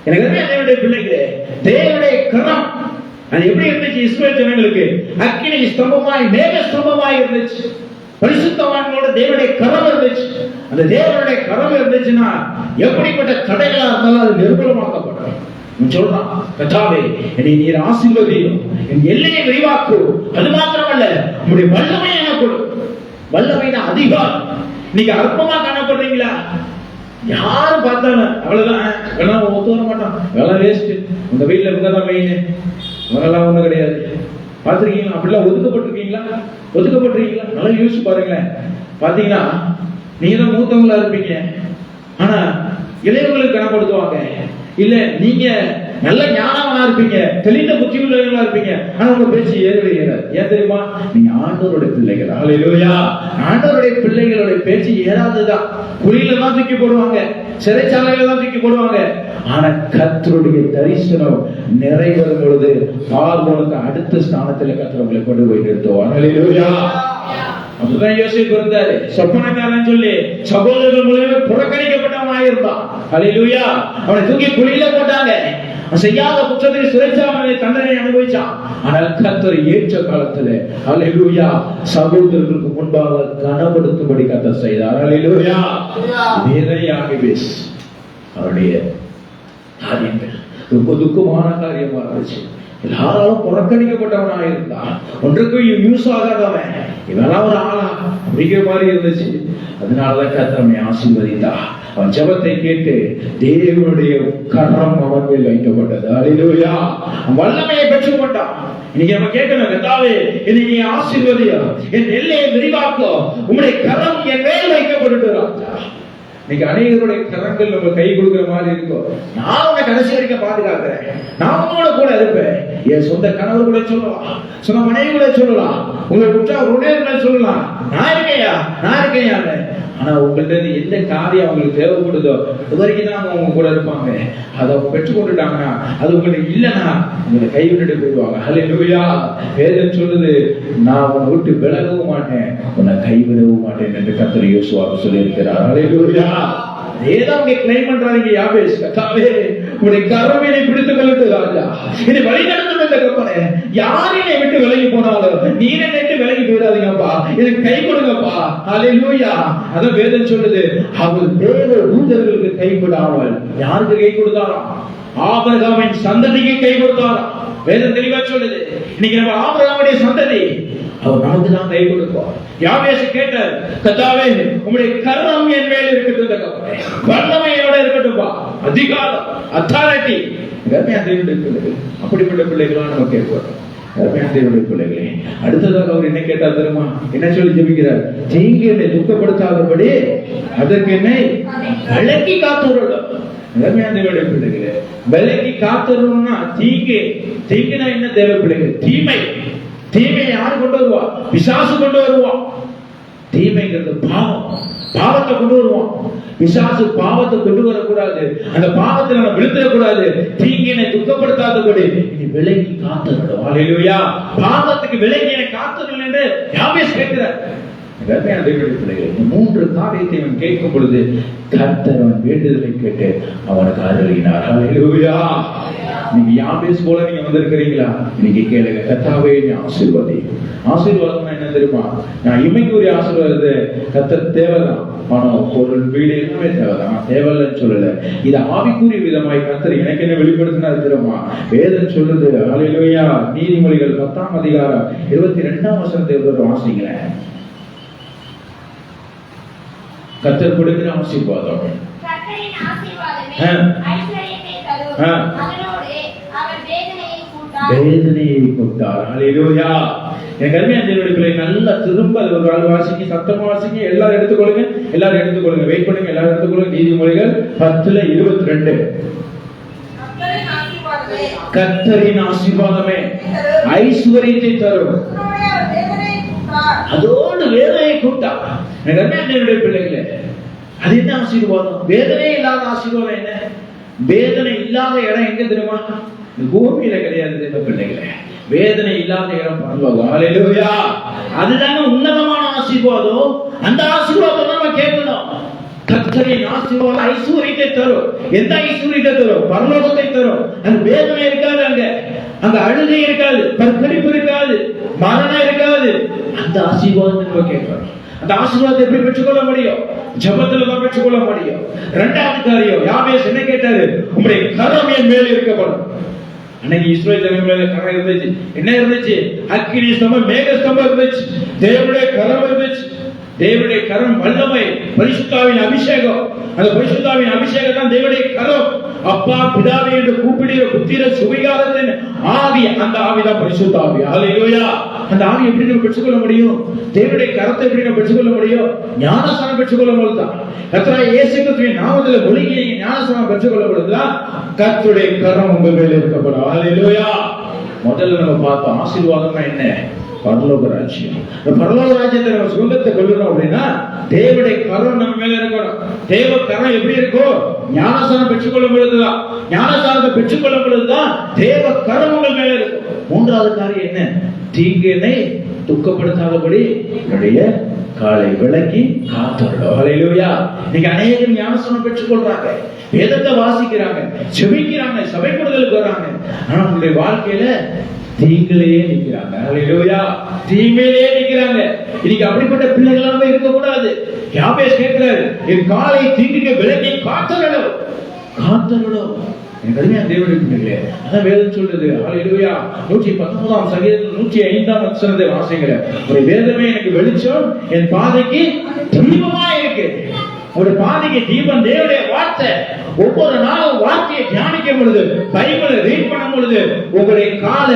எனக்கு தேவனுடைய பிள்ளைகளே, தேவனுடைய கரம் அது எப்படி இருந்துச்சு? இஸ்ரவேல் ஜனங்களுக்கு அக்கினி ஸ்தம்பமாய் மேக ஸ்தம்பமாய் இருந்துச்சு. பரிசுத்தவான்களோட தேவனுடைய கரம் இருந்துச்சு. அந்த தேவனுடைய கரம் இருந்துச்சுன்னா எப்படிப்பட்ட தடைகளா இருந்தாலும் அது நிர்மூலமாக்கப்படும். சொல்றான், கர்த்தாவே என்னை நீர் ஆசீர்வதியும், என் எல்லையை விரிவாக்கு. அது மாத்திரமல்ல, உங்களுடைய வல்லமை எனக்கு கொடு. வல்லமைனா அதிகாரம். நீங்க அற்பமா காணப்படுறீங்களா? யாரும் பார்த்தாலும் அவ்வளவுதான், வேணாம் ஒத்து வர மாட்டான், வேலை வேஸ்ட், உங்க வீட்டுல இருக்கதான் மெயின், அதெல்லாம் ஒண்ணும் கிடையாது. பார்த்துருக்கீங்களா? அப்படிலாம் ஒதுக்கப்பட்டிருக்கீங்களா? ஒதுக்கப்பட்டிருக்கீங்களா? நல்லா யோசிச்சு பாருங்களேன். பாத்தீங்கன்னா நீங்க தான் மூத்தவங்களா இருப்பீங்க, ஆனா இளையவங்களுக்கு கனப்படுத்துவாங்க. இல்ல நீங்க நல்ல ஞானவனா இருப்பீங்க, தெளிந்த புத்தி உள்ளவங்களா இருப்பீங்க, ஆனா உங்க பேச்சு ஏறவே ஏறாது. ஏன் தெரியுமா? நீங்க ஆண்டவருடைய பிள்ளைகள். அல்லேலூயா. ஆண்டவருடைய பிள்ளைகளுடைய பேச்சு ஏறாததுதான். குழியில தான் தூக்கி போடுவாங்க, சிறைச்சாலையில தான் தூக்கி போடுவாங்க. ஆனா கர்த்தருடைய தரிசனம் நிறைவேறும் பொழுது பார்வோனுக்கு அடுத்த ஸ்தானத்துல கர்த்தர் உங்களை கொண்டு போய் நிறுத்துவார். அல்லேலூயா. அதுதான் யோசிப்பு இருந்தாரு. சொப்பனக்காரன் சொல்லி சகோதரர்கள் மூலமே புறக்கணிக்கப்பட்டவனாக இருந்தான். அல்லேலூயா. அவனை தூக்கி குழியில போட்டாங்க. செய்யாத குற்றத்துக்கு சிறைச்சாலை தண்டனை அனுபவிச்சான். ஆனால் கர்த்தர் ஏற்ற காலத்துல அல்லேலூயா சகோதரர்களுக்கு முன்பாக கனப்படுத்தும்படி கர்த்தர் செய்தார். அல்லேலூயா. அவருடைய காரியங்கள் ரொம்ப துக்கமான காரியமா இருந்துச்சு. எல்லாரும் புறக்கணிக்கப்பட்டவனாக இருந்தான். ஒன்றுக்கும் யூஸ் ஆகாதவன், இவெல்லாம் ஒரு ஆளா அப்படிங்கிற மாதிரி இருந்துச்சு. அதனாலதான் கர்த்தர் நம்மை ஆசீர்வதித்தார். அவன் ஜெபத்தை கேட்டு தேவனுடைய கரம் அவன் மேல் வைக்கப்பட்டது. அல்லேலூயா. வல்லமையை பெற்றுக் கொண்டான். இன்னைக்கு நம்ம கேட்கணும், கர்த்தாவே என்னை நீ ஆசீர்வதியா, என் எல்லையை விரிவாக்கோ, உம்முடைய கரம் என் மேல் வைக்கப்பட்டு ராஜா. இன்னைக்கு அநேகருடைய கரங்கள் நம்ம கை கொடுக்கிற மாதிரி இருக்கும். நான் உன்னை கடைசி வரைக்கும் பாதுகாக்கிறேன், நான் உங்களோட கூட இருப்பேன். என் சொந்த கணவர் கூட சொல்லலாம், சொந்த மனைவி கூட சொல்லலாம், உங்களை உற்றார் உறவினர்களை சொல்லலாம், நான் இருக்கேயா நான் இருக்கேயா. ஆனா உங்கள்ட்ட எந்த காரியம் அவங்களுக்கு தேவைப்படுதோ அது வரைக்கும் தான் அவங்க உங்க கூட இருப்பாங்க. அதை அவங்க பெற்றுக்கொண்டுட்டாங்கன்னா, அது உங்களுக்கு இல்லைன்னா உங்களை கைவிட்டு போயிடுவாங்க. அல்லேலூயா. வேதம் சொல்லுது, நான் உன்னை விட்டு விலகவும் மாட்டேன், உன்னை கைவிடவும் மாட்டேன் என்று கர்த்தர் யோசுவாவுக்கு சொல்லி இருக்கிறார். அல்லேலூயா. ஏதாவது கிளைம் பண்றாங்க யாபேஸ், கர்த்தாவே உன்னுடைய கரம் என்னை பிடித்துக் கொள்ளட்டு ராஜா, என்னை வழி நடத்தும் இந்த கற்பனை. யார் என்னை விட்டு விலகி போனாலும் நீர் என்னை விட்டு விலகி போயிடாதீங்கப்பா, எனக்கு கை கொடுங்கப்பா. அல்லேலூயா. அதான் வேதம் சொல்லுது, அவர் தேவ தூதர்களுக்கு கை கொடாமல் யாருக்கு கை கொடுத்தாராம்? ஆபிரகாமின் சந்ததிக்கு கை கொடுத்தாராம். வேதம் தெளிவா சொல்லுது. இன்னைக்கு நம்ம ஆபிரகாமுடைய சந்ததி, அவர் நமக்கு தான் கை கொடுப்பார். யாபேஸ் கேட்டார், கர்த்தாவே உம்முடைய கரம் என் மேல் இருக்கட்டும், வல்லமையோட இருக்கட்டும்பா, அதிகாரம் அத்தாரிட்டி. அப்படிப்பட்ட பிள்ளைகளாம் நம்ம கேட்கிறோம். பிள்ளைகளே, அடுத்ததாக அவர் என்ன கேட்டார் தெரியுமா? என்ன சொல்லி ஜெபிக்கிறார்? தீங்கு என்னை துக்கப்படுத்தாதபடி அதற்கு என்னை விலக்கி காத்துள்ளோம். தேவனுடைய பிள்ளைகளே, விலக்கி காத்துறோம்னா தீங்குனா என்ன? தேவ பிள்ளைகள், தீமையை யாரு கொண்டு வருவா? பிசாசு கொண்டு வருவான். தீமைங்கிறது பாவம், பாவத்தை கொண்டு வருவான். பிசாசு பாவத்தை கொண்டு வரக்கூடாது, அந்த பாவத்தை நம்ம விழுத்தக்கூடாது. தீங்கினை துக்கப்படுத்தாதபடி நீ விலகி காத்துறோம். அல்லேலூயா. பாவத்துக்கு விலகி என்னை காத்துறோம் என்று யாபேஸ் கேட்கிறார். மூன்று காரியத்தை அவன் கேட்கும் பொழுது கர்த்தர் அவன் வேண்டுதலை கேட்டு அவனுக்கு அருளினார். அல்லேலூயா. நீங்க யாபேஸ் போல நீங்க வந்திருக்கிறீங்களா? இன்னைக்கு கேளுங்க, கர்த்தாவே நீ ஆசீர்வதி. ஆசீர்வாதம்னா என்ன தெரியுமா? நான் இமைக்குரிய ஆசீர்வாதத்தை கர்த்தர் தேவைதான், பணம் பொருள் வீடு எல்லாமே தேவைதான், தேவையில்லைன்னு சொல்லல. இது ஆவிக்குரிய விதமாய் கர்த்தர் எனக்கு என்ன வெளிப்படுத்தினார் தெரியுமா? வேதம் சொல்லுது. அல்லேலூயா. நீதிமொழிகள் 10ஆம் அதிகாரம் 22ஆம் வசனத்தை வாசிங்களேன். கர்த்தர் கொடுக்கிற ஆசீர்வாதம், வேதனையை கொடுத்தார். அல்லேலூயா. என் கருமையான தேவனுடைய பிள்ளை, நல்லா திரும்ப ஒரு ஆள் வாசிங்க, சத்தமா வாசிங்க. எல்லாரும் எடுத்துக்கொள்ளுங்க, வெயிட் பண்ணுங்க, எல்லாரும் எடுத்துக்கொள்ளுங்க. நீதிமொழிகள் 10:22. கர்த்தரின் ஆசீர்வாதமே ஐஸ்வர்யத்தை தரும், அதோடு வேதனையை கூட்டார். என் கருமையான தேவனுடைய பிள்ளைகளே, அது என்ன ஆசீர்வாதம்? வேதனையே இல்லாத ஆசீர்வாதம் என்ன? வேதனை இல்லாத இடம் எங்க தெரியுமா? பூமியில கிடையாது தேவ பிள்ளைகளே. வேதனை இல்லாத இடம் பரலோகம். அல்லேலூயா. அதுதாங்க உன்னதமான ஆசீர்வாதம். அந்த ஆசீர்வாதம் நம்ம கேட்கணும். கர்த்தரின் ஆசீர்வாதம் ஐஸ்வர்யத்தை தரும். எந்த ஐஸ்வர்யத்தை தரும்? பரலோகத்தை தரும். அந்த வேதனை இருக்காது, அங்க அழுகை இருக்காது, பற்கடிப்பு இருக்காது, மரணம் இருக்காது. அந்த ஆசீர்வாதம் நம்ம கேட்கணும். அந்த ஆசீர்வாதத்தை எப்படி பெற்றுக்கொள்ள முடியும்? ஜெபத்துல தான் பெற்றுக்கொள்ள முடியும். இரண்டாவது காரியம், யாபேஸ் என்ன கேட்டாரு? உம்முடைய கரம் என் மேல் இருக்கப்படும். அன்னைக்கு இஸ்ரவேல் ஜனங்களோட கரம் இருந்துச்சு. என்ன இருந்துச்சு? அக்கினி ஸ்தம்பம், மேக ஸ்தம்பம் இருந்துச்சு. தேவனுடைய கரம் இருந்துச்சு. தேவனுடைய கரம் வல்லமை, பரிசுத்தாவின் அபிஷேகம். அந்த பரிசுத்தாவின் அபிஷேகம் தான் தேவனுடைய கரம். அப்பா பிதாவே என்று கூப்பிடுகிற புத்திர சுவிகாரத்தின் ஆவி, அந்த ஆவிதான் பரிசுத்த ஆவி. அல்லேலூயா. அந்த ஆவி எப்படி நம்ம பெற்றுக்கொள்ள முடியும்? தேவனுடைய கரத்தை எப்படி நம்ம பெற்றுக்கொள்ள முடியும்? ஞானஸ்நானம் பெற்றுக்கொள்ளும் பொழுதுதான். கர்த்தராகிய இயேசு கிறிஸ்துவின் நாமத்தில் ஒழுங்கி ஞானஸ்நானம் பெற்றுக்கொள்ளும் பொழுதுதான் கர்த்தருடைய கரம் உங்க மேல் இருக்கப்படும். அல்லேலூயா. முதல்ல நம்ம பார்த்தோம், ஆசீர்வாதம்னா என்ன? பரலோக ராஜ்யம். பரலோக ராஜ்யத்தை நம்ம சொந்தத்தை கொள்ளணும் அப்படின்னா தேவனுடைய கரம் நம்ம மேல இருக்கணும். தேவ கரம் எப்படி இருக்கும்? ஞானஸ்நானம் பெற்றுக்கொள்ளும் பொழுதுதான், ஞானஸ்நானத்தை பெற்றுக்கொள்ளும் பொழுதுதான் தேவ கரம் உங்கள் மேல இருக்கும். மூன்றாவது காரியம் என்ன? தீங்கினை துக்கப்படுத்தாதபடி என்னுடைய காலை விலக்கி காத்துள்ளோம். அல்லேலூயா. இன்னைக்கு அநேகர் ஞானஸ்நானம் பெற்றுக்கொள்றாங்க, வேதத்தை வாசிக்கிறாங்க, செபிக்கிறாங்க, சபை கூடுதலுக்கு வர்றாங்க. ஆனா உங்களுடைய வாழ்க்கையில தீங்கிலேயே நிற்கிறாங்க. அல்லேலூயா. தீமையிலேயே நிற்கிறாங்க. இன்னைக்கு அப்படிப்பட்ட பிள்ளைகளாக இருக்கக்கூடாது. யாபேஸ் கேட்கிறாரு, என் காலை தீங்குக்கு விலக்கி காத்துள்ளோம். என் கடுமையான தேவனுடைய பிள்ளைகளே, அதான் வேதம் சொல்றது. அல்லேலூயா. 119ஆம் சங்கீதத்தில் 105ஆம் வசனத்தை வாசிக்கிறேன். ஒரு வேதமே எனக்கு வெளிச்சம், என் பாதைக்கு தீபமா இருக்கு. உங்களுடைய பாதைக்கு தீபம் தேவனுடைய வார்த்தை. ஒவ்வொரு நாளும் வார்த்தையை தியானிக்கும் பொழுது, பைபிளை ரீட் பண்ணும் பொழுது, உங்களுடைய கால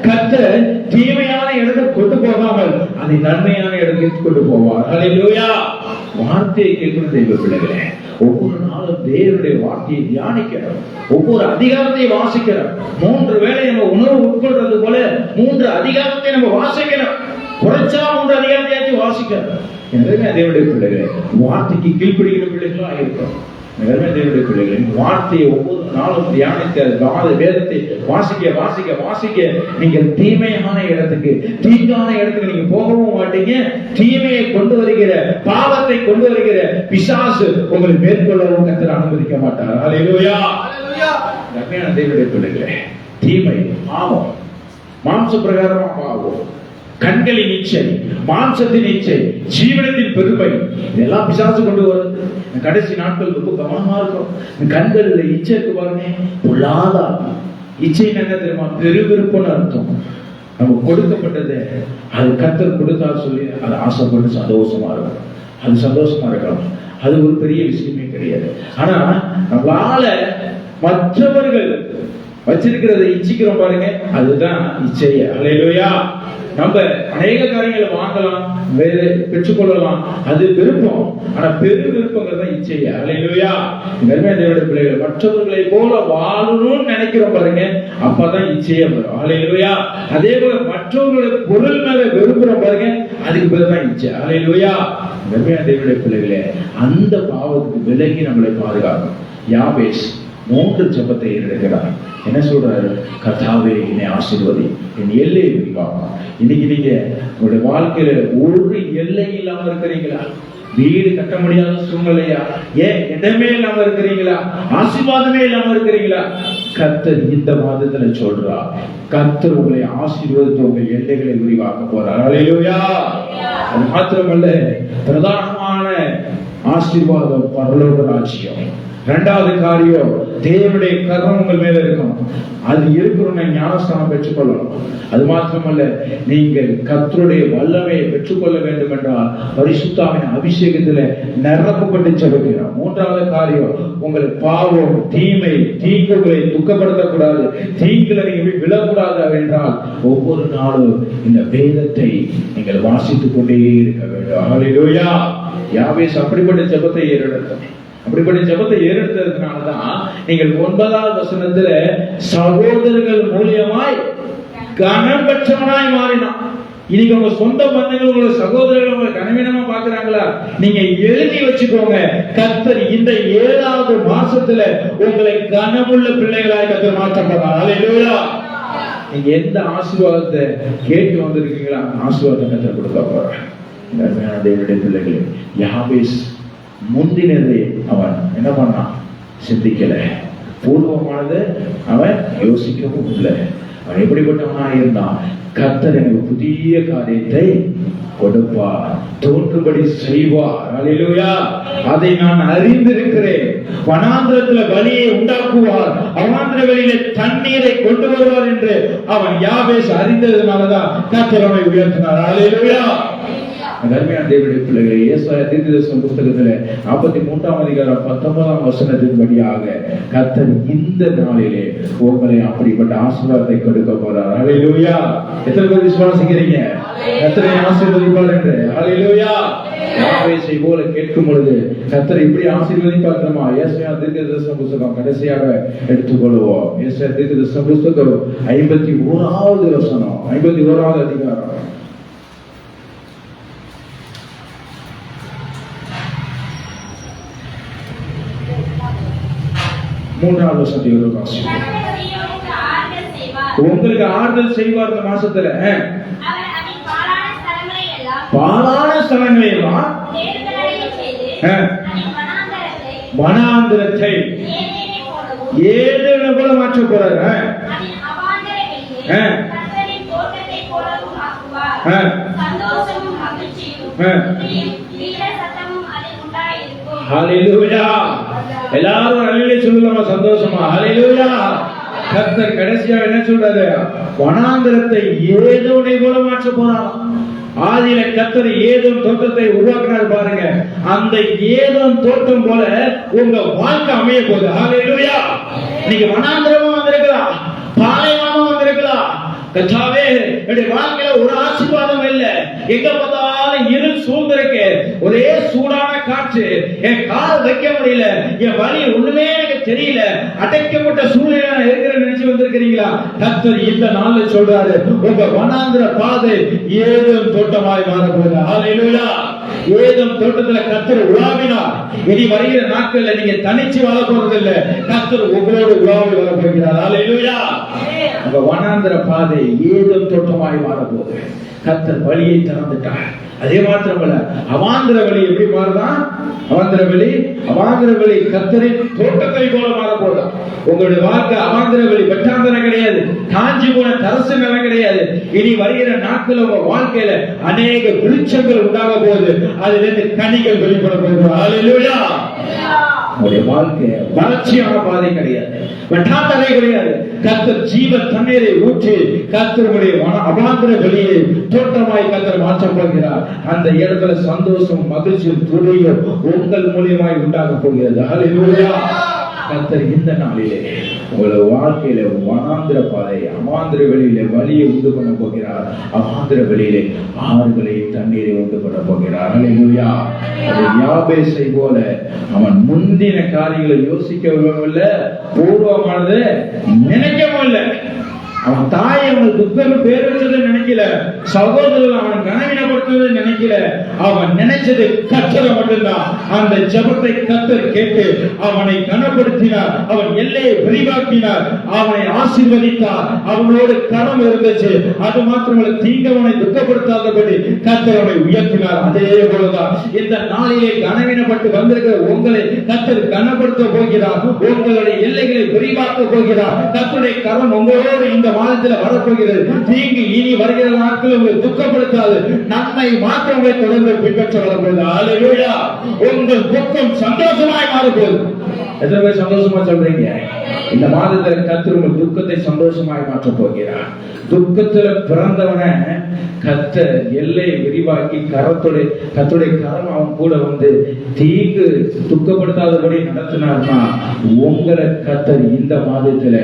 கர்த்தர் தீமையான இடத்துக்கு கொண்டு போகாமல் அதை நன்மையான இடத்துக்கு கொண்டு போவார். ஹல்லேலூயா. வார்த்தையை கேட்கிற தெய்வ பிள்ளைகளே, ஒவ்வொரு நாளும் தேவனுடைய வார்த்தையை தியானிக்கிறோம், ஒவ்வொரு அதிகாரத்தை வாசிக்கிறோம். 3 வேளை நம்ம உணவு உட்கொள்றது போல 3 அதிகாரத்தை நம்ம வாசிக்கிறோம். குறைச்சா 3 அதிகாரத்தை வாசிக்கிறோம். எனவே தேவனுடைய பிள்ளைகளே, வார்த்தைக்கு கீழ்ப்படிக்கிற பிள்ளைகளா இருக்கும். எனவே தேவனுடைய பிள்ளைகளே, வார்த்தையை ஒவ்வொரு நாளும் தியானித்த வேதத்தை வாசிக்க வாசிக்க வாசிக்க நீங்கள் தீமையான இடத்துக்கு, தீங்கான இடத்துக்கு நீங்க போகவும் மாட்டீங்க. தீமையை கொண்டு வருகிற, பாவத்தை கொண்டு வருகிற பிசாசு உங்களை மேற்கொள்ளவும் கர்த்தர் அனுமதிக்க மாட்டார். ஹல்லேலூயா. நன்மையான தேவனுடைய பிள்ளைகளே, தீமை, பாவம், மாம்ச பிரகாரமா பாவம், கண்களின் இச்சை, மாம்சத்தின் இச்சை, ஜீவனத்தின் பெருமை, இதெல்லாம் பிசாசு கொண்டு வருது. கடைசி நாட்கள் ரொம்ப கவனமா இருக்கும். கண்களில் இச்சை இருக்கு பாருங்க, பொல்லாத இச்சை. என்ன தெரியுமா? பெருவிருப்பம்னு அர்த்தம். நம்ம கொடுக்கப்பட்டது அது கர்த்தர் கொடுத்தால் சொல்லி அது ஆசைப்பட்டு சந்தோஷமா இருக்கும். அது சந்தோஷமா இருக்கலாம், அது ஒரு பெரிய விஷயமே கிடையாது. ஆனா நம்மளால மற்றவர்கள் வச்சிருக்கிறத இச்சிக்கிறோம் பாருங்க, அதுதான் இச்சை. ஹல்லேலூயா. நம்ம அநேக காரியங்களை வாங்கலாம், வேற பெற்றுக்கொள்ளலாம், அது விருப்பம். ஆனா பெரு விருப்பங்கிறது இச்சை. ஹல்லேலூயா. தேவனுடைய பிள்ளைகள் மற்றவர்களை போல வாழணும்னு நினைக்கிறோம் பாருங்க, அப்பதான் இச்சையே வரும். ஹல்லேலூயா. அதே போல மற்றவர்களுடைய பொருள் மேல விரும்புறோம் பாருங்க, அதுக்கு பேர் தான் இச்சை. ஹல்லேலூயா. தேவனுடைய பிள்ளைகளே, அந்த பாவத்துக்கு விலகி நம்மளை பாதுகாக்கும். யாபேஸ் 3 ஜெபத்தை எடுக்கிறார். என்ன சொல்றாரு? கர்த்தாவே என்னை ஆசீர்வதி, என் எல்லையை விரிவாக்கும். இன்னைக்கு நீங்க உங்களுடைய வாழ்க்கையில ஒரு எல்லை இல்லாம இருக்கிறீங்களா? வீடு கட்ட முடியாத சூழ்நிலையா? ஏன் இடமே இல்லாம இருக்கிறீங்களா? ஆசீர்வாதமே இல்லாம இருக்கிறீங்களா? கர்த்தர் இந்த மாதத்துல சொல்றா, கர்த்தர் உங்களை ஆசீர்வதித்து உங்க எல்லைகளை விரிவாக்க போறார். ஹல்லேலூயா. அது மாத்திரமல்ல, பிரதானமான ஆசீர்வாதம் பரலோக ராஜ்யம். 2வது காரியம், தேவனுடைய கரம் உங்கள் மேல இருக்கும். அது இருக்கணும்னா ஞானஸ்தானம் பெற்றுக்கொள்ளணும். அது மாத்திரமல்ல, நீங்கள் கர்த்தருடைய வல்லமையை பெற்றுக்கொள்ள வேண்டும் என்றால் பரிசுத்தாவின் அபிஷேகத்துல நிரப்பப்பட்டு ஜெபிக்கிறோம். 3வது காரியம், உங்களுக்கு பாவம், தீமை, தீங்குகளை துக்கப்படுத்தக்கூடாது, தீங்குல நீங்க விழக்கூடாது என்றால் ஒவ்வொரு நாளும் இந்த வேதத்தை நீங்கள் வாசித்துக் கொண்டே இருக்க வேண்டும். ஹல்லேலூயா. யாபேஸ் அப்படிப்பட்ட ஜெபத்தை ஏறெடுத்தார். அப்படிப்பட்ட ஜெபத்தை ஏறெடுத்ததுனாலதான் நீங்கள் 9வது வசனத்துல சகோதரர்கள் மூலியமாய் கனம் பெற்றவனாய் மாறினான். இன்னைக்கு உங்க சொந்த பந்தங்கள், உங்க சகோதரர்கள் உங்களை கனவீனமா பாக்குறாங்களா? நீங்க எழுதி வச்சுக்கோங்க, கர்த்தர் இந்த 7வது மாசத்துல உங்களை கனமுள்ள பிள்ளைகளாய் கர்த்தர் மாற்றப்படுறார். ஹல்லேலூயா. நீங்க எந்த ஆசீர்வாதத்தை கேட்டு வந்திருக்கீங்களா, ஆசீர்வாதத்தை கர்த்தர் கொடுக்க போறார். தேவனுடைய பிள்ளைகளே, யாபேஸ் முந்தினதை அவன் என்ன பண்ணான்? சிந்திக்கல. பூர்வமானது அவன் யோசிக்கவும் இல்லை. அவன் எப்படிப்பட்டவனா இருந்தான்? கர்த்தர் எனக்கு புதிய காரியத்தை கொடுப்பார், தோன்றும்படி செய்வார். ஹல்லேலூயா. அதை நான் அறிந்திருக்கிறேன். வனாந்திரத்துல வழியை உண்டாக்குவார், அவாந்திர வெளியில தண்ணீரை கொண்டு வருவார் என்று அவன் யாபேஸ் அறிந்ததுனாலதான் கர்த்தர் அவனை உயர்த்தினார். ஹல்லேலூயா. அருமையான தேவனுடைய பிள்ளைகளை, ஏசாயா தீர்க்கதரிசன புத்தகத்துல 43ஆம் அதிகாரம் 19ஆம் வசனத்தின் படியாக கர்த்தர் இந்த நாளிலே உங்களை அப்படிப்பட்ட ஆசீர்வாதத்தை கொடுக்க போறார். ஹல்லேலூயா. எத்தனை பேர் விசுவாசிக்கிறீங்க கர்த்தரை ஆசீர்வதிப்பார் என்று? ஹல்லேலூயா. யாபேசை போல கேட்கும் பொழுது கர்த்தர் இப்படி ஆசீர்வதிப்பார் தெரியுமா? ஏசாயா தீர்க்கதரிசன புத்தகம் கடைசியாக எடுத்துக்கொள்வோம். ஏசாயா தீர்க்கதரிசன புத்தகம் 51ஆவது வசனம், 51ஆவது அதிகாரம். 3வது வசனத்தை வாசிப்போம். உங்களுக்கு ஆறுதல் செய்வார் இந்த மாசத்துல. பாழான ஸ்தலங்களை எல்லாம் வனாந்திரத்தை ஏதேனை போல மாற்ற போறாரு. ஹல்லேலூயா. எல்லாரும் ஹல்லேலூயா சொல்லலாமா? சந்தோஷமா? ஹல்லேலூயா. கர்த்தர் கடைசியா என்ன சொல்றாரு? வனாந்திரத்தை ஏதோனை போல மாற்ற போறாராம். ஆதியில கர்த்தர் ஏதோம் தோட்டத்தை உருவாக்கினார் பாருங்க. அந்த ஏதோம் தோட்டம் போல உங்க வாழ்க்கை அமைய போகுது. ஹல்லேலூயா. நீங்க வனாந்திரமா வந்திருக்கலாம், பாலைவனமா வந்திருக்கலாம். கர்த்தாவே, என்னுடைய வாழ்க்கையில ஒரு ஆசீர்வாதம் இல்ல, எங்க பார்த்தாலும் இருள் சூழ்ந்திருக்கு, ஒரே சூடான காற்று, என் கால் வைக்க முடியல, என் வழி ஒண்ணுமே எனக்கு தெரியல, அடைக்கப்பட்ட சூழ்நிலை இருக்கிறேன்னு நினைச்சு வந்திருக்கிறீங்களா? கர்த்தர் இந்த நாள்ல சொல்றாரு, உங்க வனாந்திர பாதை ஏதோம் தோட்டமாய் மாறப்போகுது. ஹல்லேலூயா. ஏதோம் தோட்டத்துல கர்த்தர் உலாவினார். இனி வருகிற நாட்கள்ல நீங்க தனிச்சு வாழ போறது இல்ல, கர்த்தர் உங்களோடு உலாவி வாழ போகிறார். ஹல்லேலூயா. உங்க வனாந்திர பாதை ஏதோம் தோட்டமாய் மாறப்போகுது. கர்த்தர் வழியை திறந்துட்டார். அதே மாத்திரமல்ல, அவாந்திர வழி எப்படி மாறுதான்? அவாந்திர வழி கர்த்தரின் தோட்டத்தை போல மாறப்போகுது. உங்களுடைய வாழ்க்கை அவாந்திர வழி, வெட்டாந்தரம் கிடையாது, காஞ்சி போன தரசு நிலம் கிடையாது. இனி வருகிற நாட்கள் உங்க வாழ்க்கையில அநேக விருட்சங்கள் உண்டாக போகுது, அதுல இருந்து கனிகள் வெளிப்பட போகுது. ஹல்லேலூயா. உங்களுடைய வாழ்க்கை வறட்சியான பாதை கிடையாது, வெட்டாந்தரை கிடையாது. கர்த்தர் ஜீவ தண்ணீரை ஊற்றி கர்த்தருடைய அவாந்திர வழியை தோட்டமாய் கர்த்தர் மாற்றப் போகிறார். அந்த இடத்துல சந்தோஷம், மகிழ்ச்சியும், துணையும் உங்கள் மூலியமாய் உண்டாக போகிறது. ஹல்லேலூயா. கர்த்தர் இந்த நாளிலே உங்களோட வாழ்க்கையில வனாந்திர பாதை, அவாந்திர வெளியில வழியை உண்டு பண்ண போகிறார். அவாந்திர வெளியிலே ஆறுகளை, தண்ணீரை உண்டு பண்ண போகிறார். ஹல்லேலூயா. யாபேசை போல அவன் முந்தின காரியங்களை யோசிக்கவும் இல்லை, பூர்வமானது நினைக்கவும் இல்லை. அவன் தாய் அவனுக்கு துக்கம் பேர் வச்சதை நினைக்கல, சகோதரர்கள் அவன் கனவீனப்படுத்துவதை நினைக்கல. அவன் நினைச்சது கர்த்தரை மட்டும்தான். அந்த ஜெபத்தை கர்த்தர் கேட்டு அவனை கனப்படுத்தினார், அவன் எல்லையை விரிவாக்கினார், அவனை ஆசீர்வதித்தார். அவனோடு கனம் இருந்துச்சு. அது மாத்திரமல்ல, தீங்கவனை துக்கப்படுத்தாதபடி கர்த்தர் அவனை உயர்த்தினார். அதே போலதான் இந்த நாளிலே கனவீனப்பட்டு வந்திருக்கிற உங்களை கர்த்தர் கனப்படுத்த போகிறார். உங்களுடைய எல்லைகளை விரிவாக்க போகிறார். கர்த்தருடைய கரம் உங்களோடு இந்த மாதத்தில் வரப்போகிறது. தீங்கு இனி வருகிற நாட்கள் உங்களை துக்கப்படுத்தாது, நன்மை மாற்றங்களை தொடர்ந்து பின்பற்ற வரப்போகுது. ஹல்லேலூயா. உங்கள் துக்கம் சந்தோஷமாய் மாறப்போகுது. எத்தனை பேர் சந்தோஷமா சொல்றீங்க? இந்த மாதத்தில் கர்த்தர் உங்கள் துக்கத்தை சந்தோஷமாய் மாற்றப் போகிறார். துக்கத்துல பிறந்தவனை கர்த்தர் எல்லையை விரிவாக்கி கர்த்தருடைய கரம் அவன் கூட வந்து தீங்கு துக்கப்படுத்தாதபடி நடத்தினார்னா, உங்களை கர்த்தர் இந்த மாதத்துல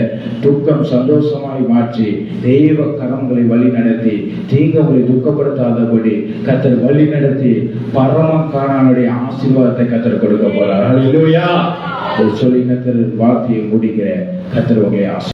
துக்கம் சந்தோஷமாய் மாற்றி தெய்வ கரங்களை வழி நடத்தி தீங்கங்களை துக்கப்படுத்தாதபடி கர்த்தர் வழி நடத்தி பரமகாரனுடைய ஆசீர்வாதத்தை கர்த்தர் கொடுக்க போறார். ஹல்லேலூயா. சொல்லி கர்த்தர் வார்த்தையை முடிக்கிற கர்த்தர் உங்களை